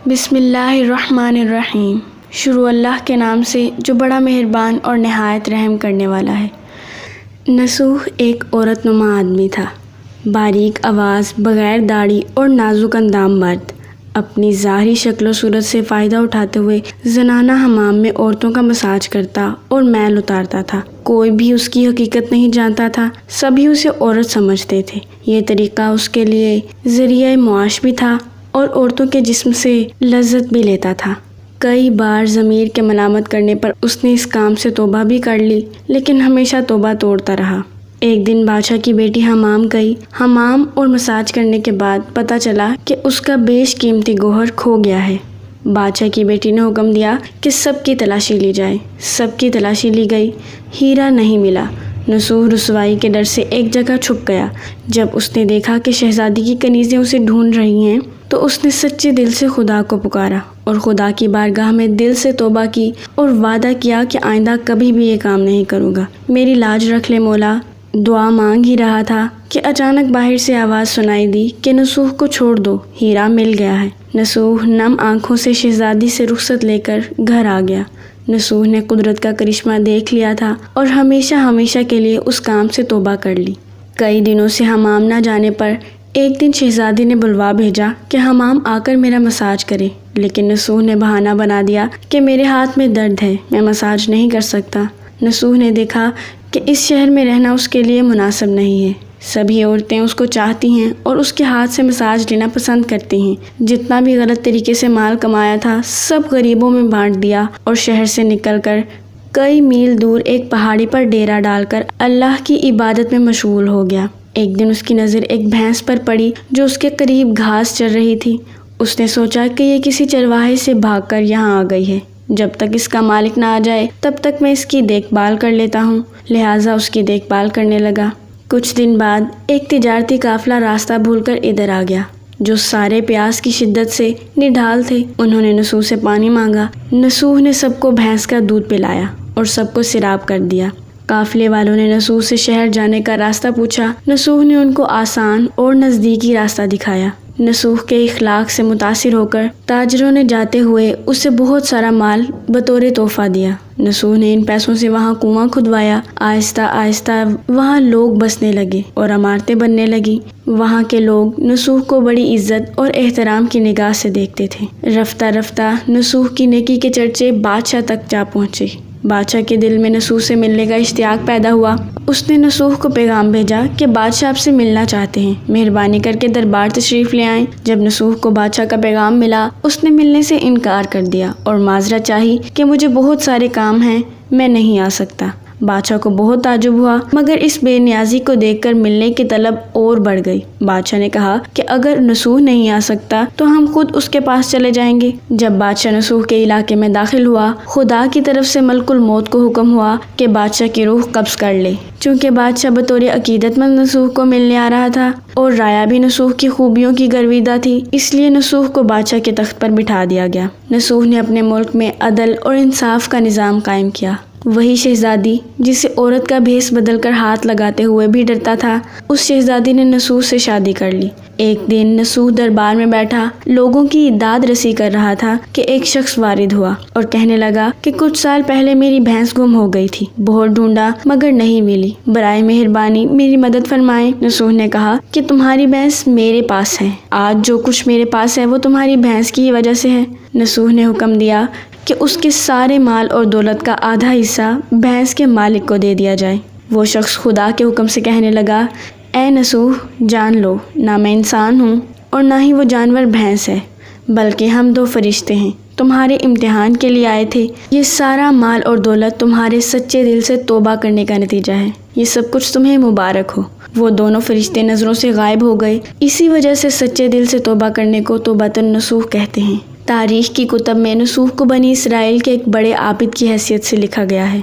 بسم اللہ الرحمن الرحیم۔ شروع اللہ کے نام سے جو بڑا مہربان اور نہایت رحم کرنے والا ہے۔ نصوح ایک عورت نما آدمی تھا، باریک آواز، بغیر داڑھی اور نازک اندام مرد، اپنی ظاہری شکل و صورت سے فائدہ اٹھاتے ہوئے زنانہ حمام میں عورتوں کا مساج کرتا اور میل اتارتا تھا۔ کوئی بھی اس کی حقیقت نہیں جانتا تھا، سبھی اسے عورت سمجھتے تھے۔ یہ طریقہ اس کے لیے ذریعہ معاش بھی تھا اور عورتوں کے جسم سے لذت بھی لیتا تھا۔ کئی بار ضمیر کے ملامت کرنے پر اس نے اس کام سے توبہ بھی کر لی، لیکن ہمیشہ توبہ توڑتا رہا۔ ایک دن بادشاہ کی بیٹی حمام گئی۔ حمام اور مساج کرنے کے بعد پتہ چلا کہ اس کا بیش قیمتی گوہر کھو گیا ہے۔ بادشاہ کی بیٹی نے حکم دیا کہ سب کی تلاشی لی جائے۔ سب کی تلاشی لی گئی، ہیرا نہیں ملا۔ نصوح رسوائی کے ڈر سے ایک جگہ چھپ گیا۔ جب اس نے دیکھا کہ شہزادی کی کنیزیں اسے ڈھونڈ رہی ہیں تو اس نے سچے دل سے خدا کو پکارا اور خدا کی بارگاہ میں دل سے توبہ کی اور وعدہ کیا کہ آئندہ کبھی بھی یہ کام نہیں کروں گا، میری لاج رکھ لے مولا۔ دعا مانگ ہی رہا تھا کہ اچانک باہر سے آواز سنائی دی کہ نصوح کو چھوڑ دو، ہیرا مل گیا ہے۔ نصوح نم آنکھوں سے شہزادی سے رخصت لے کر گھر آ گیا۔ نصوح نے قدرت کا کرشمہ دیکھ لیا تھا اور ہمیشہ ہمیشہ کے لیے اس کام سے توبہ کر لی۔ کئی دنوں سے حمام نہ جانے پر ایک دن شہزادی نے بلوا بھیجا کہ حمام آ کر میرا مساج کرے، لیکن نصوح نے بہانہ بنا دیا کہ میرے ہاتھ میں درد ہے، میں مساج نہیں کر سکتا۔ نصوح نے دیکھا کہ اس شہر میں رہنا اس کے لیے مناسب نہیں ہے۔ سبھی عورتیں اس کو چاہتی ہیں اور اس کے ہاتھ سے مساج لینا پسند کرتی ہیں۔ جتنا بھی غلط طریقے سے مال کمایا تھا سب غریبوں میں بانٹ دیا اور شہر سے نکل کر کئی میل دور ایک پہاڑی پر ڈیرا ڈال کر اللہ کی عبادت میں مشغول ہو گیا۔ ایک دن اس کی نظر ایک بھینس پر پڑی جو اس کے قریب گھاس چر رہی تھی۔ اس نے سوچا کہ یہ کسی چرواہے سے بھاگ کر یہاں آ گئی ہے، جب تک اس کا مالک نہ آ جائے تب تک میں اس کی دیکھ بھال کر لیتا ہوں، لہٰذا اس کی دیکھ بھال کرنے لگا۔ کچھ دن بعد ایک تجارتی قافلہ راستہ بھول کر ادھر آ گیا، جو سارے پیاس کی شدت سے نڈھال تھے۔ انہوں نے نصوح سے پانی مانگا۔ نصوح نے سب کو بھینس کا دودھ پلایا اور سب کو سیراب کر دیا۔ قافلے والوں نے نصوح سے شہر جانے کا راستہ پوچھا۔ نصوح نے ان کو آسان اور نزدیکی راستہ دکھایا۔ نصوح کے اخلاق سے متاثر ہو کر تاجروں نے جاتے ہوئے اسے بہت سارا مال بطور تحفہ دیا۔ نصوح نے ان پیسوں سے وہاں کنواں کھدوایا۔ آہستہ آہستہ وہاں لوگ بسنے لگے اور عمارتیں بننے لگی۔ وہاں کے لوگ نصوح کو بڑی عزت اور احترام کی نگاہ سے دیکھتے تھے۔ رفتہ رفتہ نصوح کی نیکی کے چرچے بادشاہ تک جا پہنچے۔ بادشاہ کے دل میں نصوح سے ملنے کا اشتیاق پیدا ہوا۔ اس نے نصوح کو پیغام بھیجا کہ بادشاہ آپ سے ملنا چاہتے ہیں، مہربانی کر کے دربار تشریف لے آئیں۔ جب نصوح کو بادشاہ کا پیغام ملا اس نے ملنے سے انکار کر دیا اور معذرت چاہی کہ مجھے بہت سارے کام ہیں، میں نہیں آ سکتا۔ بادشاہ کو بہت تعجب ہوا، مگر اس بے نیازی کو دیکھ کر ملنے کی طلب اور بڑھ گئی۔ بادشاہ نے کہا کہ اگر نصوح نہیں آ سکتا تو ہم خود اس کے پاس چلے جائیں گے۔ جب بادشاہ نصوح کے علاقے میں داخل ہوا، خدا کی طرف سے ملک الموت کو حکم ہوا کہ بادشاہ کی روح قبض کر لے۔ چونکہ بادشاہ بطور عقیدت مند نصوح کو ملنے آ رہا تھا اور رایا بھی نصوح کی خوبیوں کی گرویدہ تھی، اس لیے نصوح کو بادشاہ کے تخت پر بٹھا دیا گیا۔ نصوح نے اپنے ملک میں عدل اور انصاف کا نظام قائم کیا۔ وہی شہزادی جسے عورت کا بھیس بدل کر ہاتھ لگاتے ہوئے بھی ڈرتا تھا، اس شہزادی نے نصوح سے شادی کر لی۔ ایک دن نصوح دربار میں بیٹھا لوگوں کی داد رسی کر رہا تھا کہ ایک شخص وارد ہوا اور کہنے لگا کہ کچھ سال پہلے میری بھینس گم ہو گئی تھی، بہت ڈھونڈا مگر نہیں ملی، برائے مہربانی میری مدد فرمائیں۔ نصوح نے کہا کہ تمہاری بھینس میرے پاس ہے، آج جو کچھ میرے پاس ہے وہ تمہاری بھینس کی ہی وجہ سے ہے۔ نصوح نے حکم دیا کہ اس کے سارے مال اور دولت کا آدھا حصہ بھینس کے مالک کو دے دیا جائے۔ وہ شخص خدا کے حکم سے کہنے لگا، اے نصوح جان لو، نہ میں انسان ہوں اور نہ ہی وہ جانور بھینس ہے، بلکہ ہم دو فرشتے ہیں، تمہارے امتحان کے لیے آئے تھے۔ یہ سارا مال اور دولت تمہارے سچے دل سے توبہ کرنے کا نتیجہ ہے، یہ سب کچھ تمہیں مبارک ہو۔ وہ دونوں فرشتے نظروں سے غائب ہو گئے۔ اسی وجہ سے سچے دل سے توبہ کرنے کو توبۃ النصوح کہتے ہیں۔ تاریخ کی کتب میں نصوح کو بنی اسرائیل کے ایک بڑے عابد کی حیثیت سے لکھا گیا ہے۔